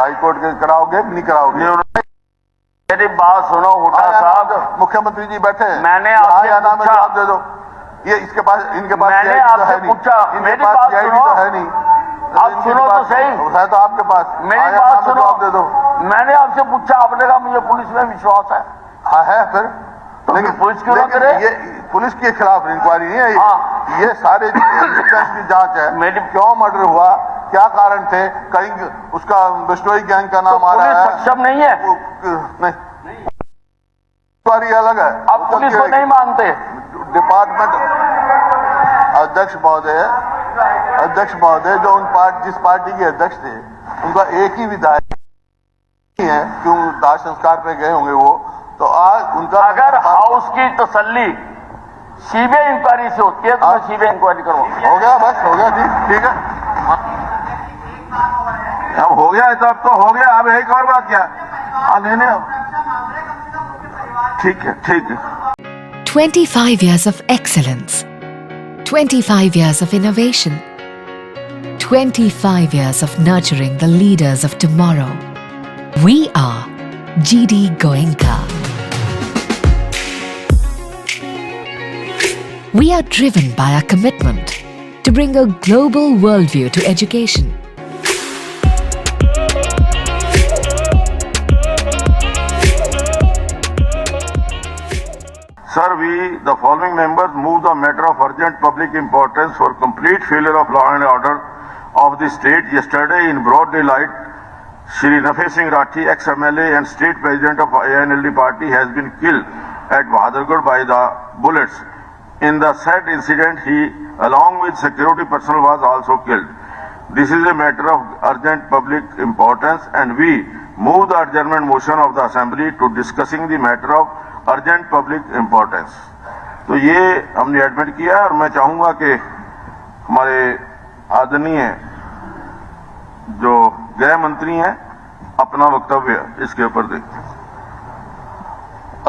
High court के कराओगे नहीं कराओगे? मेरी बात सुनो हुड्डा साहब, मुख्यमंत्री जी बैठे हैं, मैंने आपसे जवाब पूछा, दे दो। ये इनके पास मैंने CID तो आपसे है नहीं, पूछा, इनके मेरी पास बात CID सुनो, तो है नहीं, आप इनके सुनो तो पास सही, है तो आपके पास, मेरी बात सुनो, जवाब दे दो। मैंने आपसे पूछा, आपने कहा मुझे पुलिस में विश्वास है। हाँ है फिर, तो लेकिन पुलिस क्यों ना करे? ये पुलिस के खिलाफ इंक्वायरी नहीं है ये, हाँ। ये सारे एविडेंस की जांच है। क्यों मर्डर हुआ, क्या कारण थे, कहीं उसका बिश्नोई गैंग का नाम आ रहा है, पुलिस सक्षम नहीं है, नहीं इंक्वायरी अलग है। आप पुलिस को नहीं मानते? डिपार्टमेंट अध्यक्ष महोदय जो जिस पार्टी के अध्यक्ष थे उनका एक ही विधायक है, क्यों दाह संस्कार पे गए होंगे वो, तो आज उनका अगर हाउस की तसल्ली सीबीआई इंक्वायरी से होती है तो मैं सीबीआई इंक्वायरी करवाऊंगा। हो गया, बस हो गया, ठीक है, अब हो गया, तो अब तो हो गया, अब एक और बात क्या लेने, ठीक है, ठीक है। 25 years of excellence, 25 years of innovation, 25 years of nurturing the leaders of tomorrow. We are GD Goenka. We are driven by our commitment to bring a global worldview to education. Sir, the following members move the matter of urgent public importance for complete failure of law and order of the state. Yesterday, in broad daylight, Shri Nafe Singh Rathi, ex-MLA and state president of INLD party, has been killed at Bahadurgarh by the bullets. In the said incident, he, along with security personnel, was also killed. This is a matter of urgent public importance, and we move the adjournment motion of the assembly to discussing the matter of urgent public importance. तो ये हमने admit किया और मैं चाहूंगा कि हमारे आदरणीय जो गृह मंत्री हैं अपना वक्तव्य इसके ऊपर दें।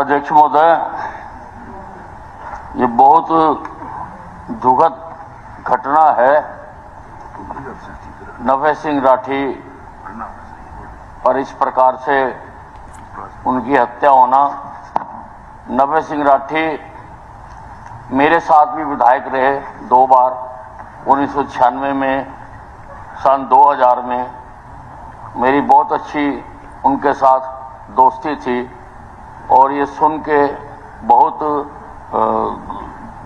अध्यक्ष महोदय, ये बहुत दुखद घटना है। नफे सिंह राठी पर इस प्रकार से उनकी हत्या होना। नफे सिंह राठी मेरे साथ भी विधायक रहे 2 बार, 1996 में, सन 2000 में। मेरी बहुत अच्छी उनके साथ दोस्ती थी और ये सुन के बहुत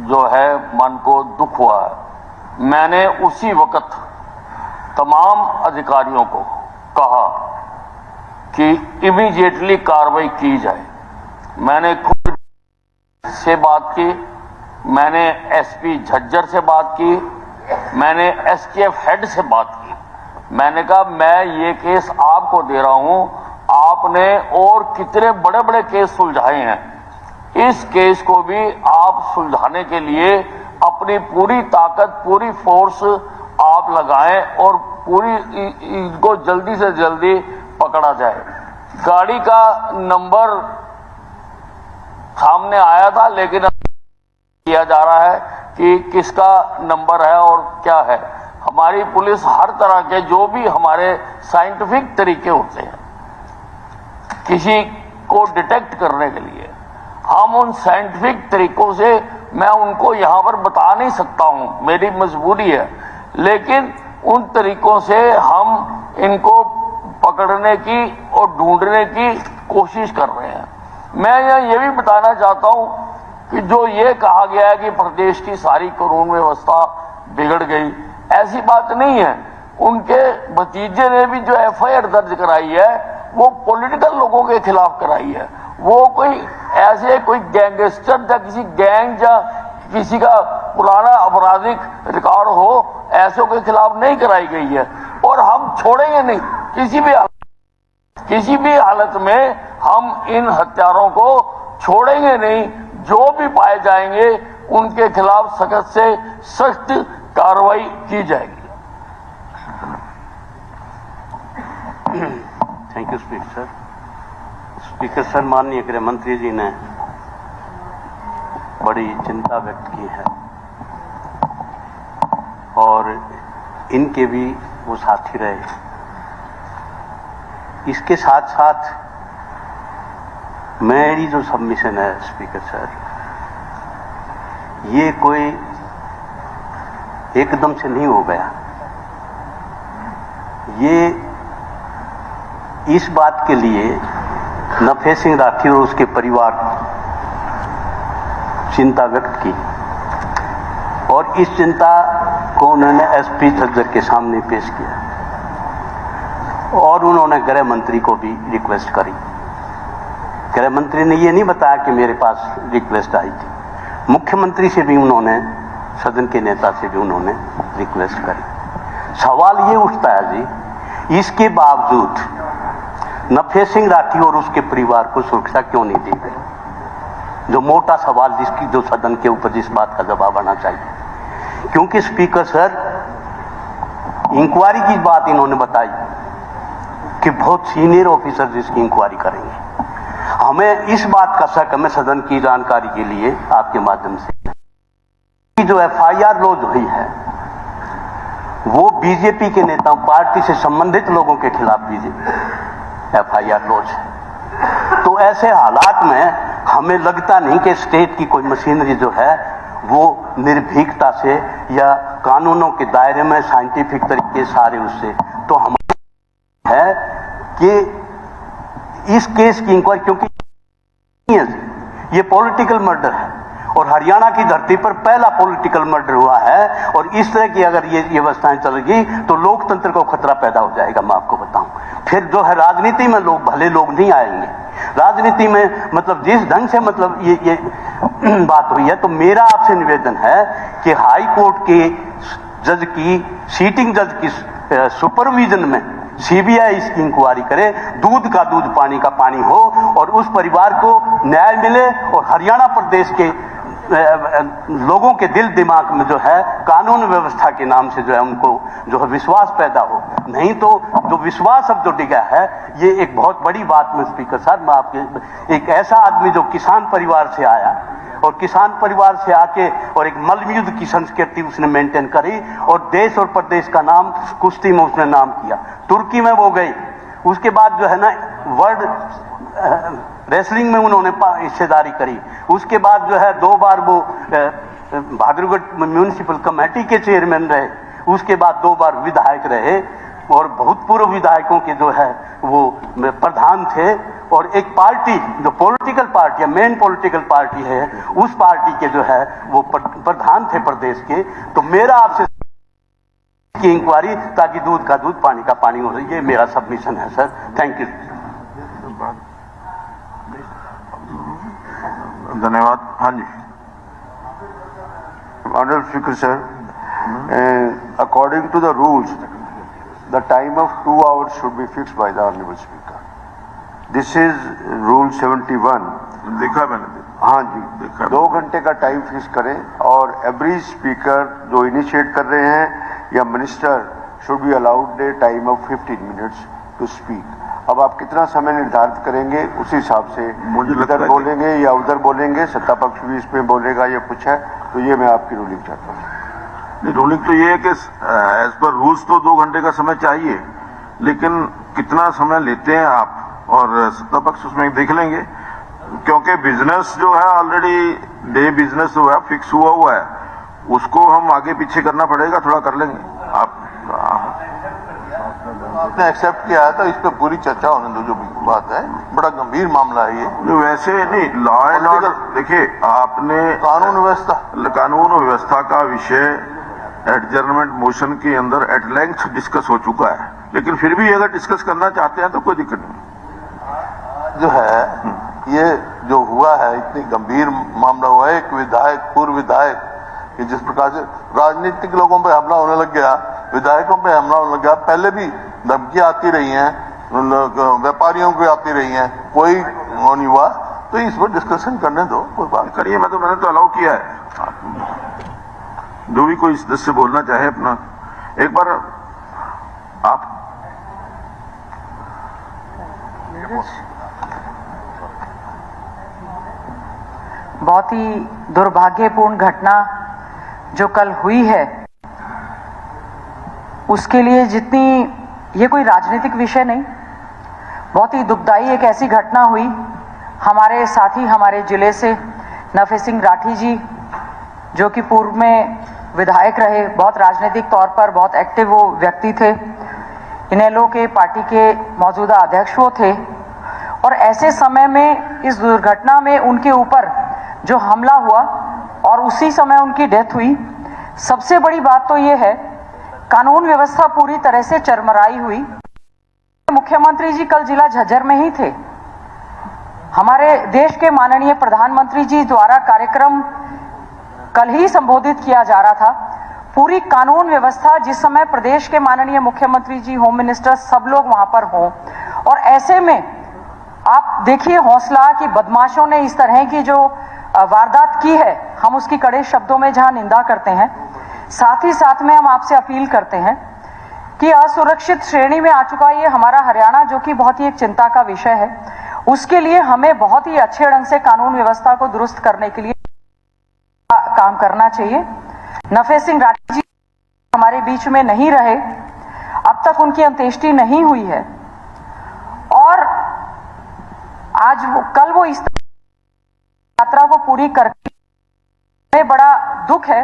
जो है मन को दुख हुआ है। मैंने उसी वक्त तमाम अधिकारियों को कहा कि इमीडिएटली कार्रवाई की जाए। मैंने खुद से बात की, मैंने एसपी झज्जर से बात की, मैंने एसटीएफ हेड से बात की। मैंने कहा मैं ये केस आपको दे रहा हूं, आपने और कितने बड़े बड़े केस सुलझाए हैं, इस केस को भी आप सुलझाने के लिए अपनी पूरी ताकत, पूरी फोर्स आप लगाएं और पूरी इनको जल्दी से जल्दी पकड़ा जाए। गाड़ी का नंबर सामने आया था, लेकिन किया जा रहा है कि किसका नंबर है और क्या है। हमारी पुलिस हर तरह के जो भी हमारे साइंटिफिक तरीके होते हैं किसी को डिटेक्ट करने के लिए, हम उन साइंटिफिक तरीकों से मैं उनको यहां पर बता नहीं सकता हूं, मेरी मजबूरी है, लेकिन उन तरीकों से हम इनको पकड़ने की और ढूंढने की कोशिश कर रहे हैं। मैं ये भी बताना चाहता हूं कि जो ये कहा गया है कि प्रदेश की सारी कानून व्यवस्था बिगड़ गई, ऐसी बात नहीं है। उनके भतीजे ने भी जो एफआईआर दर्ज कराई है वो पॉलिटिकल लोगों के खिलाफ कराई है। वो कोई ऐसे कोई गैंगस्टर या किसी गैंग या किसी का पुराना आपराधिक रिकॉर्ड हो, ऐसों के खिलाफ नहीं कराई गई है। और हम छोड़ेंगे नहीं, किसी भी हालत में हम इन हत्यारों को छोड़ेंगे नहीं। जो भी पाए जाएंगे उनके खिलाफ सख्त से सख्त कार्रवाई की जाएगी। Thank you speaker. Speaker sir, माननीय गृह मंत्री जी ने बड़ी चिंता व्यक्त की है और इनके भी वो साथी रहे। इसके साथ साथ मेरी जो सबमिशन है स्पीकर सर, ये कोई एकदम से नहीं हो गया। ये इस बात के लिए नफे सिंह राठी और उसके परिवार चिंता व्यक्त की और इस चिंता को उन्होंने एसपी झज्जर के सामने पेश किया और उन्होंने गृह मंत्री को भी रिक्वेस्ट करी। गृह मंत्री ने ये नहीं बताया कि मेरे पास रिक्वेस्ट आई थी, मुख्यमंत्री से भी उन्होंने, सदन के नेता से भी उन्होंने रिक्वेस्ट करी। सवाल ये उठता है जी, इसके बावजूद नफे सिंह राठी और उसके परिवार को सुरक्षा क्यों नहीं दी गई? जो मोटा सवाल जिसकी जो सदन के ऊपर जिस बात का जवाब आना चाहिए। क्योंकि स्पीकर सर, इंक्वायरी की बात इन्होंने बताई कि बहुत सीनियर ऑफिसर जिसकी इंक्वायरी करेंगे। हमें इस बात का शक, हमें सदन की जानकारी के लिए आपके माध्यम से जो एफआईआर लॉन्च हुई है वो बीजेपी के नेताओं, पार्टी से संबंधित लोगों के खिलाफ बीजेपी एफआईआर लॉन्च है। तो ऐसे हालात में हमें लगता नहीं कि स्टेट की कोई मशीनरी जो है वो निर्भीकता से या कानूनों के दायरे में साइंटिफिक तरीके सारे उससे, तो हम है कि इस केस की इंक्वायरी, क्योंकि ये पॉलिटिकल मर्डर है और हरियाणा की धरती पर पहला पॉलिटिकल मर्डर हुआ है और इस तरह की अगर ये व्यवस्थाएं चलेगी तो लोकतंत्र को खतरा पैदा हो जाएगा। मैं आपको बताऊं, फिर जो है राजनीति में लोग, भले लोग नहीं आएंगे राजनीति में। मतलब जिस ढंग से मतलब ये बात हुई है, तो मेरा आपसे निवेदन है कि हाई कोर्ट के जज की, सीटिंग जज की सुपरविजन में सीबीआई इसकी इंक्वायरी करे, दूध का दूध पानी का पानी हो और उस परिवार को न्याय मिले और हरियाणा प्रदेश के लोगों के दिल दिमाग में जो है कानून व्यवस्था के नाम से जो है उनको जो है विश्वास पैदा हो। नहीं तो जो विश्वास अब जो डिगा है, ये एक बहुत बड़ी बात में स्पीकर साहब, मैं आपके एक ऐसा आदमी जो किसान परिवार से आया और किसान परिवार से आके और एक मल्लयुद्ध की संस्कृति उसने मेंटेन करी और देश और प्रदेश का नाम कुश्ती में उसने नाम किया। तुर्की में वो गई, उसके बाद जो है ना वर्ल्ड रेसलिंग में उन्होंने हिस्सेदारी करी। उसके बाद जो है 2 बार वो भादरगढ़ म्यूनिसिपल कमेटी के चेयरमैन रहे। उसके बाद 2 बार विधायक रहे और भूतपूर्व विधायकों के जो है वो प्रधान थे। और एक पार्टी जो पॉलिटिकल पार्टी है, मेन पॉलिटिकल पार्टी है, उस पार्टी के जो है वो प्रधान थे प्रदेश के। तो मेरा आपसे की इंक्वायरी, ताकि दूध का दूध पानी का पानी हो, ये मेरा सबमिशन है सर। Thank you. धन्यवाद। हाँ जी, Honorable Speaker, sir, according to the rules, the time of 2 hours should be fixed by the Honorable Speaker. This is Rule 71. देखा मैंने। हाँ जी, देखा। 2 घंटे का टाइम फिक्स करें और एवरी स्पीकर जो इनिशिएट कर रहे हैं या minister should be allowed a time of 15 minutes to speak. अब आप कितना समय निर्धारित करेंगे उस हिसाब से इधर बोलेंगे या उधर बोलेंगे, सत्ता पक्ष भी इसमें बोलेगा या कुछ है, तो ये मैं आपकी रूलिंग चाहता हूँ। रूलिंग तो ये है कि एज पर रूल्स तो 2 घंटे का समय चाहिए, लेकिन कितना समय लेते हैं आप और सत्ता पक्ष उसमें देख लेंगे, क्योंकि बिजनेस जो है ऑलरेडी डे बिजनेस जो है फिक्स हुआ है, उसको हम आगे पीछे करना पड़ेगा, थोड़ा कर लेंगे। आपने एक्सेप्ट किया है तो इस पे पूरी चर्चा होने दो। जो बात है, बड़ा गंभीर मामला है ये। वैसे नहीं, लॉ एंड ऑर्डर, देखिए आपने कानून व्यवस्था का विषय एडजर्नमेंट मोशन के अंदर एट लेंथ डिस्कस हो चुका है, लेकिन फिर भी अगर डिस्कस करना चाहते हैं तो कोई दिक्कत नहीं। जो है ये जो हुआ है, इतनी गंभीर मामला हुआ है। एक विधायक, पूर्व विधायक, कि जिस प्रकार से राजनीतिक लोगों पे हमला होने लग गया, विधायकों पे हमला होने लग गया। पहले भी धमकियां आती रही हैं, व्यापारियों को आती रही हैं, कोई नहीं हुआ। तो इस पर डिस्कशन करने दो, कोई बात करिए। मैंने तो अलाउ किया है, जो भी कोई इस दस से बोलना चाहे अपना एक बार आप। बहुत ही दुर्भाग्यपूर्ण घटना जो कल हुई है, उसके लिए जितनी, ये कोई राजनीतिक विषय नहीं, बहुत ही दुखदाई एक ऐसी घटना हुई। हमारे साथी हमारे जिले से नफे सिंह राठी जी, जो कि पूर्व में विधायक रहे, बहुत राजनीतिक तौर पर बहुत एक्टिव वो व्यक्ति थे, इनेलो के पार्टी के मौजूदा अध्यक्ष वो थे, और ऐसे समय में इस दुर्घटना में उनके ऊपर जो हमला हुआ और उसी समय उनकी डेथ हुई। सबसे बड़ी बात तो ये है, कानून व्यवस्था पूरी तरह से चरमराई हुई। मुख्यमंत्री जी कल जिला झज्जर में ही थे। हमारे देश के माननीय प्रधानमंत्री जी द्वारा कार्यक्रम कल ही संबोधित किया जा रहा था। पूरी कानून व्यवस्था, जिस समय प्रदेश के माननीय मुख्यमंत्री जी, होम मिनिस्टर, सब लोग वहां पर हों, और ऐसे में आप देखिए हौसला कि बदमाशों ने इस तरह की जो वारदात की है, हम उसकी कड़े शब्दों में जहां निंदा करते हैं, साथ ही साथ में हम आपसे अपील करते हैं कि असुरक्षित श्रेणी में आ चुका ये हमारा हरियाणा, जो कि बहुत ही एक चिंता का विषय है, उसके लिए हमें बहुत ही अच्छे ढंग से कानून व्यवस्था को दुरुस्त करने के लिए काम करना चाहिए। नफे सिंह राठी जी हमारे बीच में नहीं रहे, अब तक उनकी अंत्येष्टि नहीं हुई है, और आज कल वो इस यात्रा को पूरी करके बड़ा दुख है।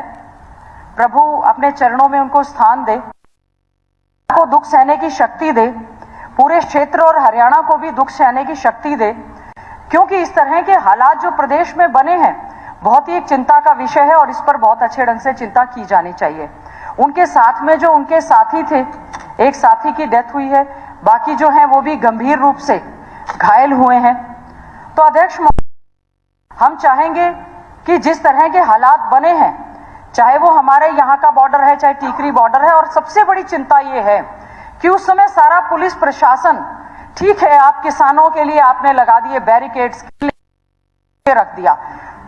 प्रभु अपने चरणों में उनको स्थान दे, को दुख सहने की शक्ति दे, पूरे क्षेत्र और हरियाणा को भी दुख सहने की शक्ति दे, क्योंकि इस तरह के हालात जो प्रदेश में बने हैं बहुत ही एक चिंता का विषय है, और इस पर बहुत अच्छे ढंग से चिंता की जानी चाहिए। उनके साथ में जो उनके साथी थे, एक साथी की डेथ हुई है, बाकी जो हैं वो भी गंभीर रूप से घायल हुए हैं। तो अध्यक्ष, हम चाहेंगे कि जिस तरह के हालात बने हैं, चाहे वो हमारे यहाँ का बॉर्डर है, चाहे टीकरी बॉर्डर है, और सबसे बड़ी चिंता ये है कि उस समय सारा पुलिस प्रशासन, ठीक है आप किसानों के लिए आपने लगा दिए बैरिकेड्स रख दिया,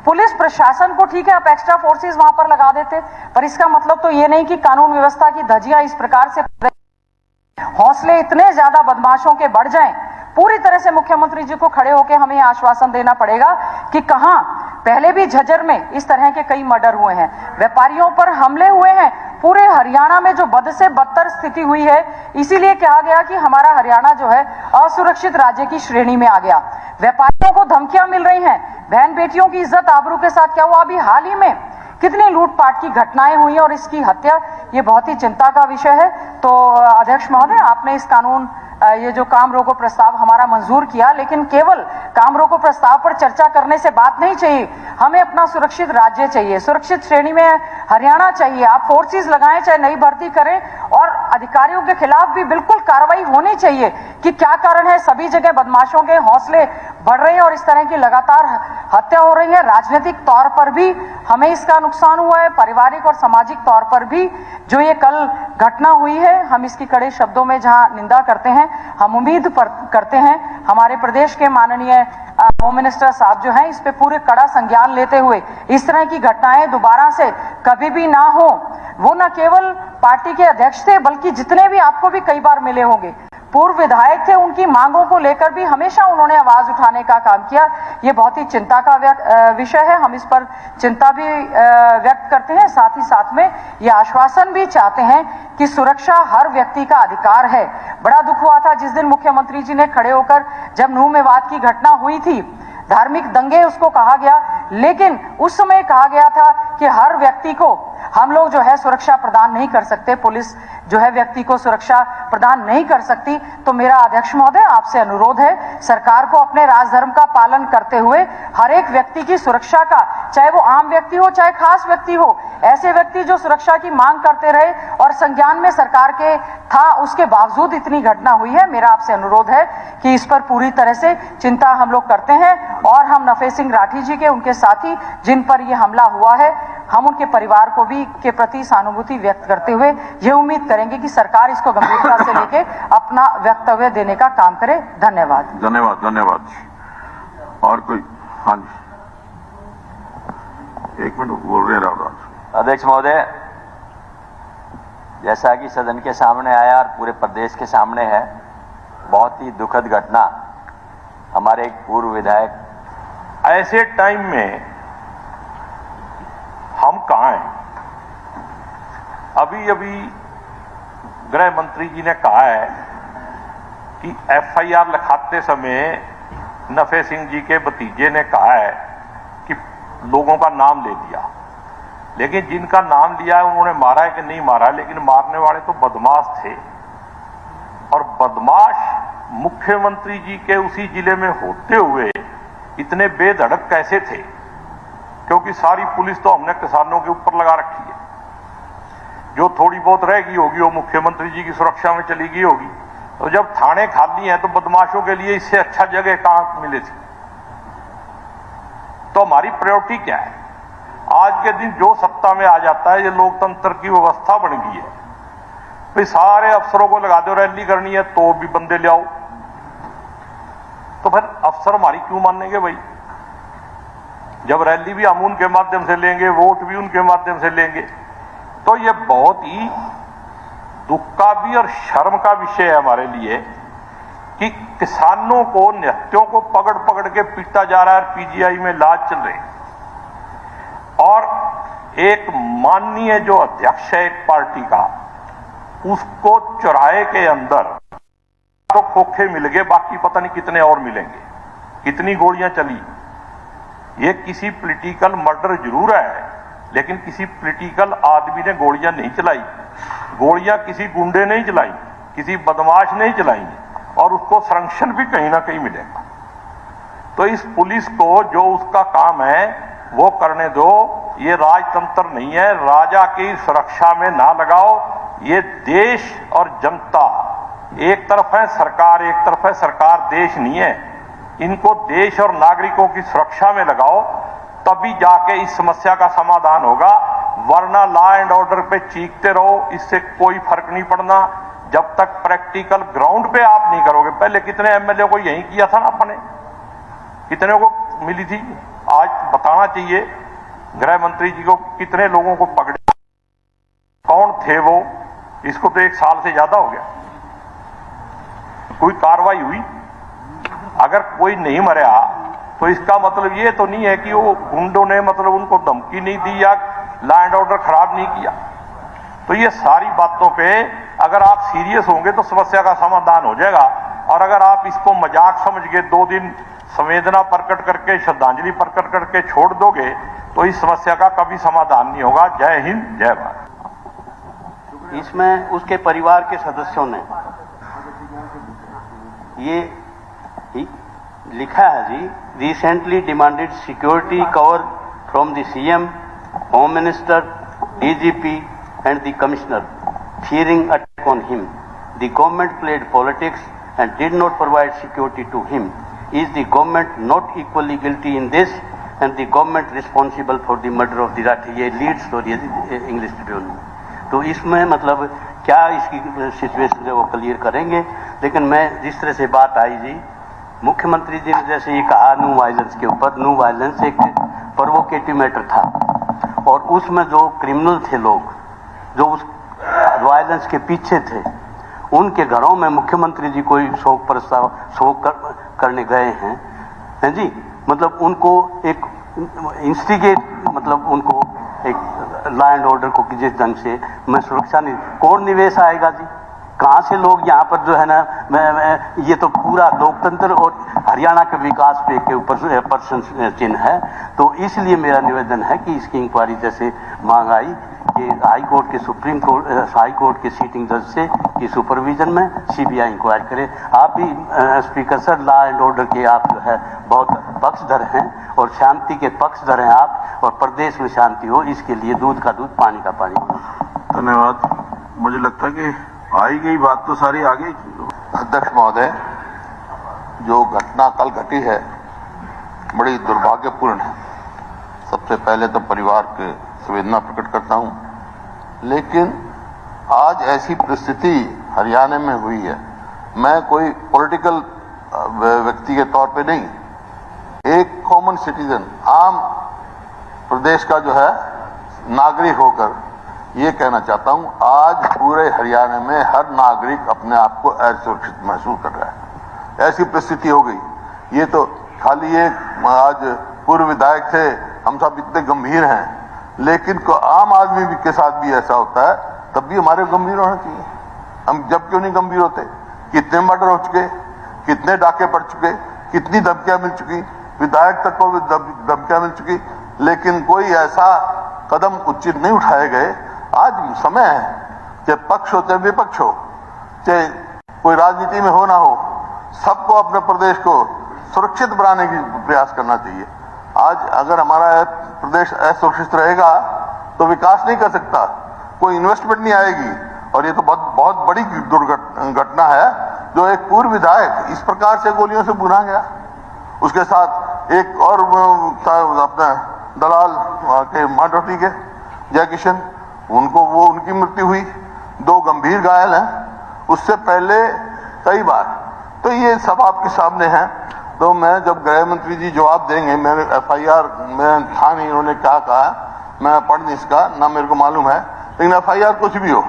पुलिस प्रशासन को ठीक है आप एक्स्ट्रा फोर्सेस वहां पर लगा देते, पर इसका मतलब तो ये नहीं कि कानून व्यवस्था की धज्जियां इस प्रकार से हौसले इतने ज्यादा बदमाशों के बढ़ जाएं। पूरी तरह से मुख्यमंत्री जी को खड़े होकर हमें आश्वासन देना पड़ेगा कि कहां पहले भी झज्जर में इस तरह के कई मर्डर हुए हैं, व्यापारियों पर हमले हुए हैं, पूरे हरियाणा में जो बद से बदतर स्थिति हुई है, इसीलिए कहा गया कि हमारा हरियाणा जो है असुरक्षित राज्य की श्रेणी में आ गया। व्यापारियों को धमकियां मिल रही हैं, बहन बेटियों की इज्जत आबरू के साथ क्या हुआ, अभी हाल ही में कितनी लूटपाट की घटनाएं हुई और इसकी हत्या, ये बहुत ही चिंता का विषय है। तो अध्यक्ष महोदय, आपने इस कानून ये जो काम रोको प्रस्ताव हमारा मंजूर किया, लेकिन केवल काम रोको प्रस्ताव पर चर्चा करने से बात नहीं चाहिए, हमें अपना सुरक्षित राज्य चाहिए, सुरक्षित श्रेणी में हरियाणा चाहिए। आप फोर्सेस लगाएं, चाहे नई भर्ती करें, और अधिकारियों के खिलाफ भी बिल्कुल कार्रवाई होनी चाहिए कि क्या कारण है सभी जगह बदमाशों के हौसले बढ़ रहे हैं और इस तरह की लगातार हत्या हो रही है। राजनीतिक तौर पर भी हमें इसका नुकसान हुआ है, पारिवारिक और सामाजिक तौर पर भी जो ये कल घटना हुई है, हम इसकी कड़े शब्दों में जहां निंदा करते हैं, हम उम्मीद करते हैं हमारे प्रदेश के माननीय होम मिनिस्टर साहब जो हैं इस पे पूरे कड़ा संज्ञान लेते हुए इस तरह की घटनाएं दोबारा से कभी भी ना हो। वो न केवल पार्टी के अध्यक्ष थे, बल्कि जितने भी आपको भी कई बार मिले होंगे पूर्व विधायक थे, उनकी मांगों को लेकर भी हमेशा उन्होंने आवाज उठाने का काम किया। ये बहुत ही चिंता का विषय है, हम इस पर चिंता भी व्यक्त करते हैं, साथ ही साथ में ये आश्वासन भी चाहते हैं कि सुरक्षा हर व्यक्ति का अधिकार है। बड़ा दुख हुआ था जिस दिन मुख्यमंत्री जी ने खड़े होकर, जब नूह मेवात की घटना हुई थी, धार्मिक दंगे उसको कहा गया, लेकिन उस समय कहा गया था कि हर व्यक्ति को हम लोग जो है सुरक्षा प्रदान नहीं कर सकते, पुलिस जो है व्यक्ति को सुरक्षा प्रदान नहीं कर सकती। तो मेरा अध्यक्ष महोदय आपसे अनुरोध है, सरकार को अपने राजधर्म का पालन करते हुए हर एक व्यक्ति की सुरक्षा का, चाहे वो आम व्यक्ति हो चाहे खास व्यक्ति हो, ऐसे व्यक्ति जो सुरक्षा की मांग करते रहे और संज्ञान में सरकार के था, उसके बावजूद इतनी घटना हुई है, मेरा आपसे अनुरोध है कि इस पर पूरी तरह से चिंता हम लोग करते हैं। और हम नफे सिंह राठी जी के, उनके साथी जिन पर यह हमला हुआ है, हम उनके परिवार को भी के प्रति सहानुभूति व्यक्त करते हुए ये उम्मीद करेंगे कि सरकार इसको गंभीरता से लेके अपना वक्तव्य देने का काम करे। धन्यवाद। धन्यवाद, धन्यवाद। और कोई? हाँ जी, एक मिनट बोल रहे हैं रावराज। अध्यक्ष महोदय, जैसा कि सदन के सामने आया और पूरे प्रदेश के सामने है, बहुत ही दुखद घटना, हमारे एक पूर्व विधायक। ऐसे टाइम में हम कहां हैं? अभी अभी गृह मंत्री जी ने कहा है कि एफआईआर लिखाते समय नफे सिंह जी के भतीजे ने कहा है कि लोगों का नाम ले दिया, लेकिन जिनका नाम लिया है उन्होंने मारा है कि नहीं मारा है, लेकिन मारने वाले तो बदमाश थे। और बदमाश मुख्यमंत्री जी के उसी जिले में होते हुए इतने बेधड़क कैसे थे? क्योंकि सारी पुलिस तो हमने किसानों के ऊपर लगा रखी है। जो थोड़ी बहुत रह गई होगी वो मुख्यमंत्री जी की सुरक्षा में चली गई होगी। तो जब थाने खाली हैं तो बदमाशों के लिए इससे अच्छा जगह कहां मिले थी? तो हमारी प्रायोरिटी क्या है? आज के दिन जो सत्ता में आ जाता है, ये लोकतंत्र की व्यवस्था बन गई है। भाई सारे अफसरों को लगा दो, रैली करनी है तो भी बंदे ले आओ। तो फिर अफसर हमारी क्यों मानेंगे भाई? जब रैली भी हम उनके माध्यम से लेंगे, वोट भी उनके माध्यम से लेंगे। तो ये बहुत ही दुख का भी और शर्म का विषय है हमारे लिए कि किसानों को, निहत्यों को पकड़ पकड़ के पीटा जा रहा है, पीजीआई में इलाज चल रहे। और एक माननीय जो अध्यक्ष है एक पार्टी का, उसको चौराहे के अंदर तो खोखे मिल गए, बाकी पता नहीं कितने और मिलेंगे। कितनी गोलियां चली? ये किसी पॉलिटिकल मर्डर जरूर है, लेकिन किसी पॉलिटिकल आदमी ने गोलियां नहीं चलाई। गोलियां किसी गुंडे नहीं चलाई, किसी बदमाश नहीं चलाई, और उसको संरक्षण भी कहीं ना कहीं मिलेगा। तो इस पुलिस को जो उसका काम है वो करने दो। ये राजतंत्र नहीं है, राजा की सुरक्षा में ना लगाओ। ये देश और जनता एक तरफ है, सरकार एक तरफ है। सरकार देश नहीं है। इनको देश और नागरिकों की सुरक्षा में लगाओ, तभी जाके इस समस्या का समाधान होगा। वरना लॉ एंड ऑर्डर पे चीखते रहो, इससे कोई फर्क नहीं पड़ना जब तक प्रैक्टिकल ग्राउंड पे आप नहीं करोगे। पहले कितने एमएलए को यही किया था ना अपने, कितने को मिली थी? आज बताना चाहिए गृह मंत्री जी को, कितने लोगों को पकड़े, कौन थे वो? इसको तो 1 साल से ज्यादा हो गया, कोई कार्रवाई हुई? अगर कोई नहीं मरा तो इसका मतलब ये तो नहीं है कि वो गुंडों ने मतलब उनको धमकी नहीं दी या लॉ एंड ऑर्डर खराब नहीं किया। तो ये सारी बातों पे अगर आप सीरियस होंगे तो समस्या का समाधान हो जाएगा। और अगर आप इसको मजाक समझ के 2 दिन संवेदना प्रकट करके, श्रद्धांजलि प्रकट करके छोड़ दोगे तो इस समस्या का कभी समाधान नहीं होगा। जय हिंद, जय भारत। इसमें उसके परिवार के सदस्यों ने ये लिखा है जी, recently demanded security cover from the CM, home minister, DGP and the commissioner, fearing attack on him. The government played politics and did not provide security to him. Is the government not equally guilty in this and the government responsible for the murder of the Rathi? ये lead story है English Tribune में। तो इसमें मतलब क्या इसकी situation है वो क्लियर करेंगे। लेकिन मैं जिस तरह से बात आई जी, मुख्यमंत्री जी ने जैसे ये कहा नो वायलेंस के ऊपर, नो वायलेंस एक प्रोवोकेटिव मैटर था और उसमें जो क्रिमिनल थे लोग जो उस वायलेंस के पीछे थे, उनके घरों में मुख्यमंत्री जी कोई शोक करने गए हैं जी। मतलब उनको एक इंस्टिगेट, मतलब उनको एक लॉ एंड ऑर्डर को जिस ढंग से मैं सुरक्षा नहीं, कौन निवेश आएगा जी? कहाँ से लोग यहाँ पर जो है ना, ये तो पूरा लोकतंत्र और हरियाणा के विकास पे के ऊपर प्रश्न चिन्ह है। तो इसलिए मेरा निवेदन है कि इसकी इंक्वायरी जैसे मांग आई कि हाई कोर्ट के सुप्रीम कोर्ट, हाई कोर्ट के सीटिंग जज से की सुपरविजन में सीबीआई इंक्वायरी करे। आप भी speaker sir, law and order के आप जो है बहुत पक्षधर हैं और शांति के पक्षधर हैं आप, और प्रदेश में शांति हो इसके लिए दूध का दूध, पानी का पानी। धन्यवाद। मुझे लगता है कि आई गई बात तो सारी आ गई। अध्यक्ष महोदय, जो घटना कल घटी है बड़ी दुर्भाग्यपूर्ण है। सबसे पहले तो परिवार के संवेदना प्रकट करता हूं, लेकिन आज ऐसी परिस्थिति हरियाणा में हुई है। मैं कोई पॉलिटिकल व्यक्ति के तौर पे नहीं, एक कॉमन सिटीजन, आम प्रदेश का जो है नागरिक होकर ये कहना चाहता हूं, आज पूरे हरियाणा में हर नागरिक अपने आप को असुरक्षित महसूस कर रहा है। ऐसी परिस्थिति हो गई। ये तो खाली एक आज पूर्व विधायक थे, हम सब इतने गंभीर हैं, लेकिन आम आदमी भी के साथ भी ऐसा होता है, तब भी हमारे गंभीर होना चाहिए। हम जब क्यों नहीं गंभीर होते? कितने मर्डर हो चुके, कितने डाके पड़ चुके, कितनी धमकियां मिल चुकी, विधायक तक को भी धमकियां मिल चुकी, लेकिन कोई ऐसा कदम उचित नहीं उठाए गए। आज समय है, चाहे पक्ष हो चाहे विपक्ष हो, चाहे कोई राजनीति में हो ना हो, सबको अपने प्रदेश को सुरक्षित बनाने की प्रयास करना चाहिए। आज अगर हमारा प्रदेश असुरक्षित रहेगा तो विकास नहीं कर सकता, कोई इन्वेस्टमेंट नहीं आएगी। और ये तो बहुत बड़ी दुर्घटना है जो एक पूर्व विधायक इस प्रकार से गोलियों से भुना गया। उसके साथ एक और अपना दलाल के माडोटी के जय किशन, उनकी मृत्यु हुई, 2 गंभीर घायल हैं। उससे पहले कई बार, तो ये सब आपके सामने है। तो मैं जब गृह मंत्री जी जवाब देंगे, मेरे FIR में था नहीं, उन्होंने क्या कहा मैं पढ़ नहीं इसका ना, मेरे को मालूम है, लेकिन FIR कुछ भी हो,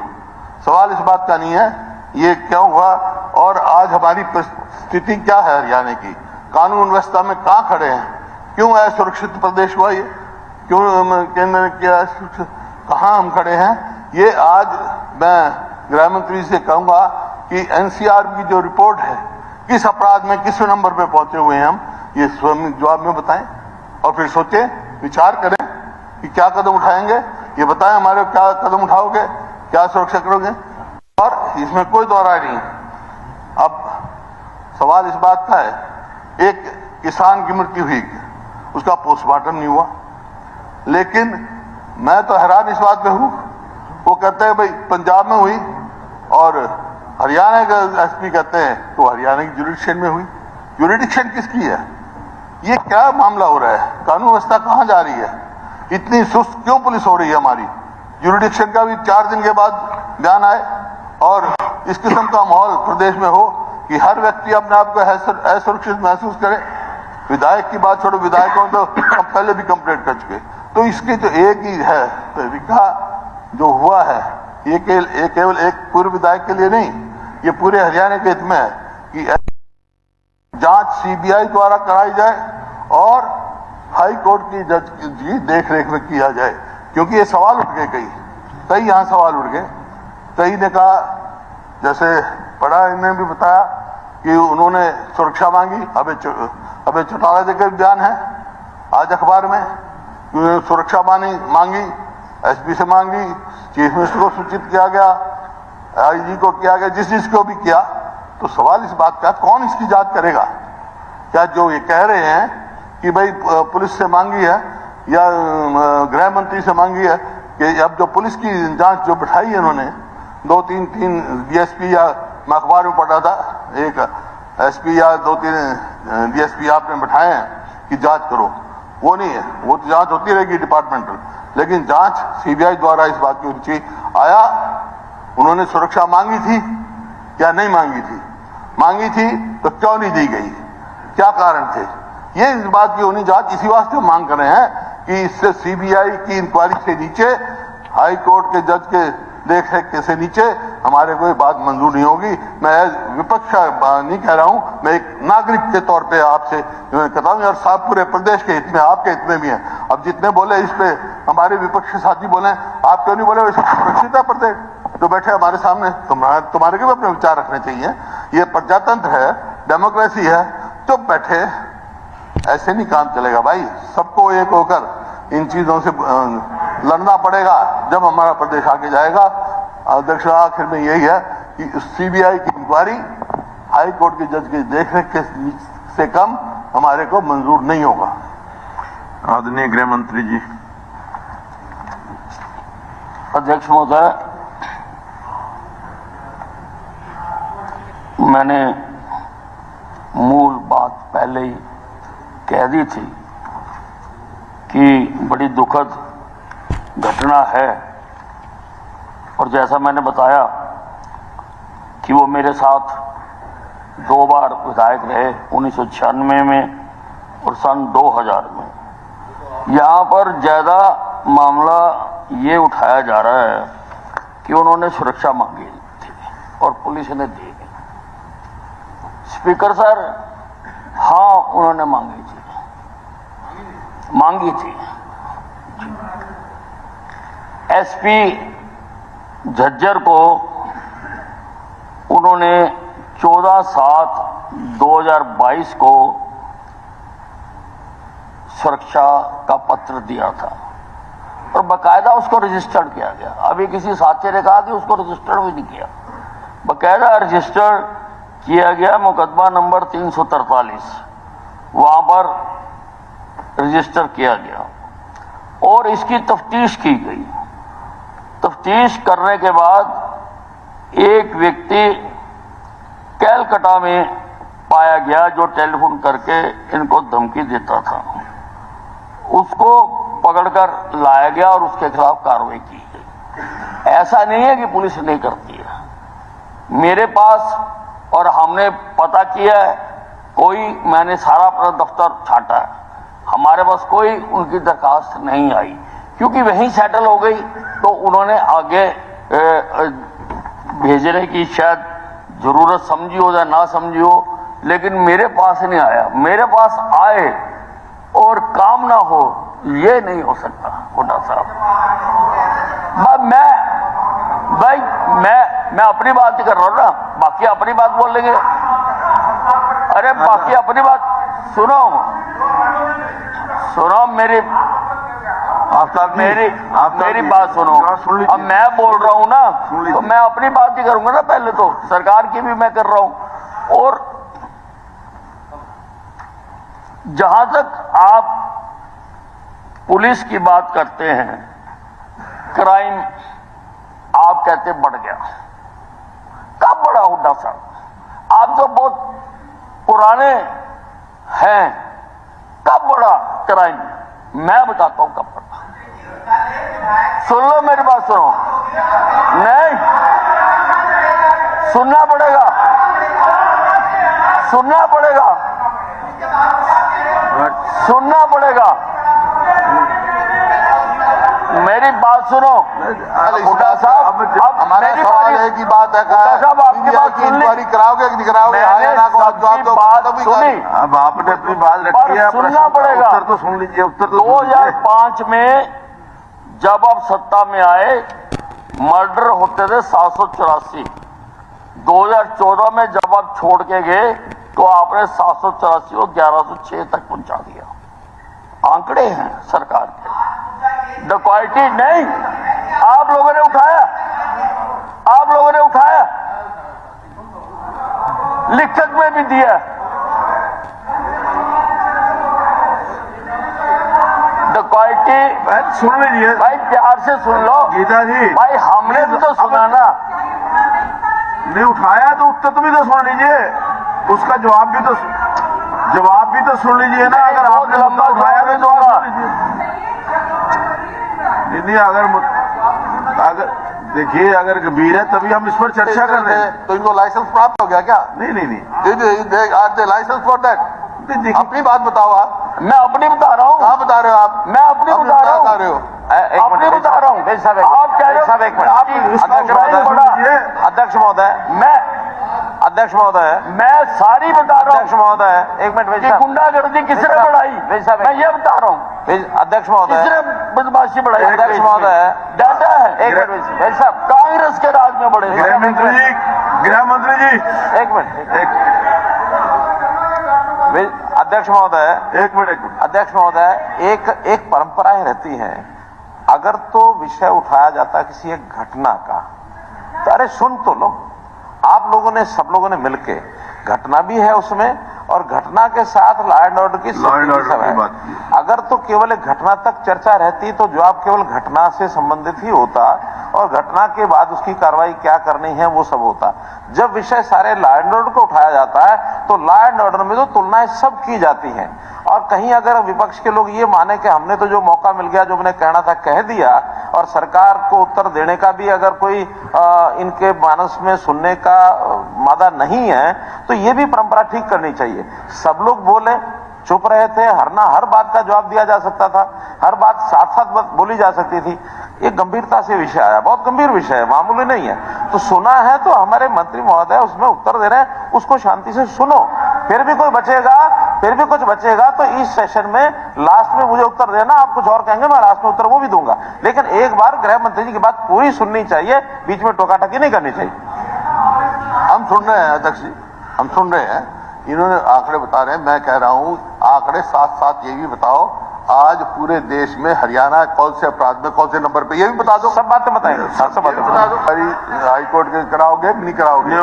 सवाल इस बात का नहीं है ये क्यों हुआ और आज हमारी स्थिति क्या है हरियाणा की, कानून व्यवस्था में कहां खड़े हैं, क्यों असुरक्षित प्रदेश हुआ ये, क्यों केंद्र क्या कहां हम खड़े हैं। ये आज मैं गृह मंत्री से कहूंगा कि NCR की जो रिपोर्ट है, किस अपराध में किस नंबर पे पहुंचे हुए हैं हम, ये स्वयं जवाब में बताएं और फिर सोचें, विचार करें कि क्या कदम उठाएंगे। ये बताएं हमारे क्या कदम उठाओगे, क्या सुरक्षा करोगे, और इसमें कोई दोहराई नहीं। अब सवाल इस बात का है, एक किसान की मृत्यु हुई, उसका पोस्टमार्टम नहीं हुआ, लेकिन मैं तो हैरान इस बात पे हूं, वो कहते हैं भाई पंजाब में हुई और हरियाणा का SP कहते हैं तो हरियाणा की जुरिडिक्शन में हुई। जुरिडिक्शन किसकी है, ये क्या मामला हो रहा है, कानून व्यवस्था कहां जा रही है, इतनी सुस्त क्यों पुलिस हो रही है हमारी। जुरिडिक्शन का भी 4 दिन के बाद बयान आए और इस किस्म का माहौल प्रदेश में हो कि हर व्यक्ति अपने आप को असुरक्षित महसूस करे। विधायक की बात छोड़ो, विधायकों तो हम पहले भी कंप्लेंट कर चुके। तो इसके जो एक ही है तरीका जो हुआ है, ये केवल एक पूर्व विधायक के लिए नहीं, ये पूरे हरियाणा के हित में है कि जांच CBI द्वारा कराई जाए और हाई कोर्ट की जज की देखरेख में किया जाए। क्योंकि ये सवाल उठ गए, कई यहाँ सवाल उठ गए। कई ने कहा, जैसे पढ़ा इन्होंने भी बताया कि उन्होंने सुरक्षा मांगी। अबे चौटाला जी का बयान है आज अखबार में, सुरक्षा मांगी, SP से मांगी, चीफ मिनिस्टर को सूचित किया गया, IG को किया गया, जिसको भी किया। तो सवाल इस बात का, कौन इसकी जांच करेगा। क्या जो ये कह रहे हैं कि भाई पुलिस से मांगी है या गृह मंत्री से मांगी है, कि अब जो पुलिस की जांच जो बिठाई है इन्होंने, 2-3 DSP, या मैं अखबार में पढ़ा था, एक SP या 2-3 DSP आपने बिठाए हैं कि जांच करो, वो नहीं है, वो तो जांच होती रहेगी डिपार्टमेंटल, लेकिन जांच CBI द्वारा इस बात की होनी चाहिए। आया उन्होंने सुरक्षा मांगी थी या नहीं मांगी थी, मांगी थी तो क्यों नहीं दी गई, क्या कारण थे, ये इस बात की होनी जांच। इसी वास्ते मांग कर रहे हैं कि इससे CBI की इंक्वायरी से नीचे, हाई कोर्ट के जज के देखरेख से नीचे हमारे कोई बात मंजूर नहीं होगी। मैं विपक्ष नहीं कह रहा हूं, मैं एक नागरिक के तौर पे आपसे कहता हूं, और साहब पूरे प्रदेश के हित में, आपके हित में भी है। अब जितने बोले इस पे हमारे विपक्ष साथी बोले, आप क्यों नहीं बोले, वैसे सुरक्षित है प्रदेश जो बैठे हमारे सामने, तुम्हारे के भी अपने विचार रखने चाहिए। ये प्रजातंत्र है, डेमोक्रेसी है, चुप बैठे ऐसे नहीं काम चलेगा भाई। सबको एक होकर इन चीजों से लड़ना पड़ेगा जब हमारा प्रदेश आगे जाएगा। अध्यक्ष, आखिर में यही है कि CBI की इंक्वायरी हाई कोर्ट के जज की देखरेख से कम हमारे को मंजूर नहीं होगा। आदरणीय गृह मंत्री जी। अध्यक्ष महोदय, मैंने मूल बात पहले ही कह दी थी कि बड़ी दुखद घटना है, और जैसा मैंने बताया कि वो मेरे साथ 2 बार विधायक रहे, 1996 में और सन 2000 में। यहाँ पर ज़्यादा मामला ये उठाया जा रहा है कि उन्होंने सुरक्षा मांगी थी और पुलिस ने दी। स्पीकर सर, हाँ उन्होंने मांगी थी। SP झज्जर को उन्होंने 14/7/2022 को सुरक्षा का पत्र दिया था और बाकायदा उसको रजिस्टर्ड किया गया। अभी किसी साथी ने कहा कि उसको रजिस्टर्ड भी नहीं किया, बाकायदा रजिस्टर्ड किया गया। मुकदमा नंबर 343 वहां पर रजिस्टर किया गया और इसकी तफ्तीश की गई। तफ्तीश करने के बाद एक व्यक्ति कैलकाटा में पाया गया जो टेलीफोन करके इनको धमकी देता था, उसको पकड़कर लाया गया और उसके खिलाफ कार्रवाई की गई। ऐसा नहीं है कि पुलिस नहीं करती है, मेरे पास और हमने पता किया है, कोई मैंने सारा अपना दफ्तर छाटा है, हमारे पास कोई उनकी दरखास्त नहीं आई क्योंकि वहीं सेटल हो गई, तो उन्होंने आगे भेजने की शायद जरूरत समझी हो या ना समझी हो, लेकिन मेरे पास नहीं आया। मेरे पास आए और काम ना हो, ये नहीं हो सकता हुड्डा साहब। मैं अपनी बात ही कर रहा हूं ना, बाकी अपनी बात बोल लेंगे। अरे बाकी अपनी बात सुनो मेरी बात सुनो। अब मैं बोल रहा हूं ना, तो मैं अपनी बात ही करूंगा ना, पहले तो सरकार की भी मैं कर रहा हूं। और जहां तक आप पुलिस की बात करते हैं, क्राइम आप कहते बढ़ गया, कब बढ़ा हुड्डा साहब? आप तो बहुत पुराने हैं, कब बढ़ा क्राइम? मैं बताता हूं कब बढ़ा। सुन लो मेरी बात, सुनो। नहीं, सुनना पड़ेगा, सुनना पड़ेगा, सुनना पड़ेगा। मेरी बात सुनो हुड्डा साहब। अब हमारा सवाल है कि बात है साहब, आपकी बात सुन ली, इंक्वायरी कराओगे कि नहीं कराओगे? बात सुनी, अब आपने अपनी बात रखी है, सुनना पड़ेगा। उत्तर तो सुन लीजिए, उत्तर तो 2005 में जब आप सत्ता में आए, मर्डर होते थे 784। 2014 में जब आप छोड़ के गए तो आपने 784 को 1106 तक पहुंचा दिया। आंकड़े हैं सरकार के। डकैती नहीं, आप लोगों ने उठाया, आप लोगों ने उठाया, लिखत में भी दिया। डकैती सुन लीजिए भाई, प्यार से सुन लो गीता जी। भाई, हमने भी तो सुना ना। नहीं उठाया तो उत्तर भी तो सुन लीजिए, उसका जवाब भी तो सुन लीजिए ना। अगर आपने लंबा उठाया तो जवाब सुन लीजिए। नहीं, अगर देखिए, अगर गंभीर है तभी हम इस पर चर्चा कर रहे हैं। तो इनको लाइसेंस प्राप्त हो गया क्या? नहीं। आज लाइसेंस फॉर दैट। अपनी बात बताओ आप। मैं अपनी बता रहा हूँ। कहाँ बता रहे हो आप? मैं अपनी बता रहा हूँ, अपनी बता रहा हूँ। आप कह रहे हो, एक मिनट। अध्यक्ष महोदय, मैं सारी बता रहा हूँ। अध्यक्ष महोदय, एक मिनट। गुंडागर्दी किसने बढ़ाई, मैं ये बता रहा हूँ। अध्यक्ष महोदय, किसने बदमाशी बढ़ाई? अध्यक्ष महोदय, डाटा है। एक मिनट भाई साहब, कांग्रेस के राज में बढ़े। गृह मंत्री जी, एक मिनट। अध्यक्ष महोदय, एक मिनट। अध्यक्ष महोदय, एक परंपराएं रहती हैं। अगर तो विषय उठाया जाता है किसी एक घटना का, तो अरे सुन तो लो। आप लोगों ने, सब लोगों ने मिलके, घटना भी है उसमें और घटना के साथ लॉ एंड ऑर्डर की सब है। अगर तो केवल एक घटना तक चर्चा रहती तो जवाब केवल घटना से संबंधित ही होता और घटना के बाद उसकी कार्रवाई क्या करनी है वो सब होता। जब विषय सारे लॉ एंड ऑर्डर को उठाया जाता है तो लॉ एंड ऑर्डर में तो तुलनाएं सब की जाती हैं। और कहीं अगर विपक्ष के लोग ये माने कि हमने तो जो मौका मिल गया, जो मैंने कहना था कह दिया, और सरकार को उत्तर देने का भी अगर कोई इनके मानस में सुनने का मादा नहीं है, तो ये भी परंपरा ठीक करनी चाहिए। सब लोग बोले, चुप रहे थे, हर बात का जवाब दिया जा सकता था, हर बात साथ साथ बोली जा सकती थी। एक गंभीरता से विषय आया, बहुत गंभीर विषय है, मामूली नहीं है। तो सुना है तो हमारे मंत्री महोदय उसमें उत्तर दे रहे हैं, उसको शांति से सुनो। फिर भी कोई बचेगा, फिर भी कुछ बचेगा तो इस सेशन में लास्ट में मुझे उत्तर देना। आप कुछ और कहेंगे, मैं लास्ट में उत्तर वो भी दूंगा, लेकिन एक बार गृह मंत्री जी की बात पूरी सुननी चाहिए, बीच में टोका टकी नहीं करनी चाहिए। हम सुन रहे हैं अध्यक्ष जी। हम सुन रहे हैं, इन्होंने आंकड़े बता रहे हैं, मैं कह रहा हूं आंकड़े साथ साथ ये भी बताओ आज पूरे देश में हरियाणा कौन से अपराध में कौन से नंबर पे, ये भी बता दो। सब बातें बताएंगे, सब बातें बता दो। हाई कोर्ट के कराओगे कि नहीं कराओगे?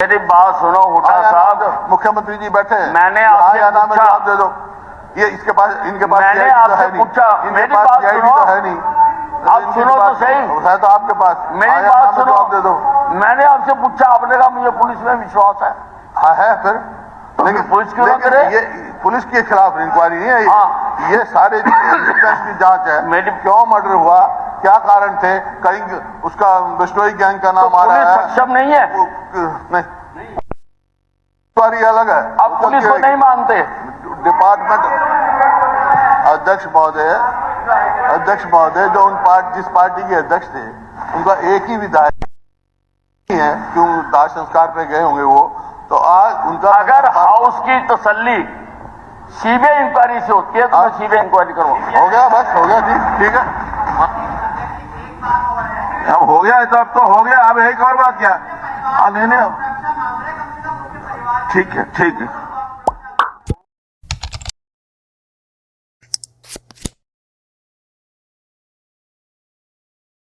मेरी बात सुनो हुड्डा साहब, मुख्यमंत्री जी बैठे हैं, मैंने आपसे आना में पूछा, जवाब दे दो। ये इसके पास, इनके पास मैंने CID तो आपसे है नहीं, पूछा, इनके मेरी पास बात CID सुनो, तो है नहीं, आप इनके सुनो तो पास सही, है तो आपके पास, मेरी आया बात नाम में सुनो, जवाब दे दो। मैंने आपसे पूछा, आपने कहा मुझे पुलिस में विश्वास है। हाँ है फिर, लेकिन पुलिस क्यों ना लेकिन करे? ये पुलिस के खिलाफ इंक्वायरी नहीं है, हाँ। ये सारे की जांच है। मेरी क्यों मर्डर हुआ, क्या कारण थे, कहीं उसका बिश्नोई गैंग का नाम आ पुलिस रहा है, सक्षम नहीं है, नहीं इंक्वायरी अलग है। आप पुलिस को नहीं मानते। डिपार्टमेंट अध्यक्ष महोदय जो जिस पार्टी के अध्यक्ष थे उनका एक ही विधायक है, क्यों दाह संस्कार पे गए होंगे वो, तो आज उनका अगर हाउस की तसल्ली सीबीआई इंक्वायरी से होती है तो मैं सीबीआई इंक्वायरी करूंगा। हो गया, बस हो गया, ठीक है, अब हो गया तो अब तो हो गया, अब एक और बात क्या, नहीं ठीक है, ठीक है।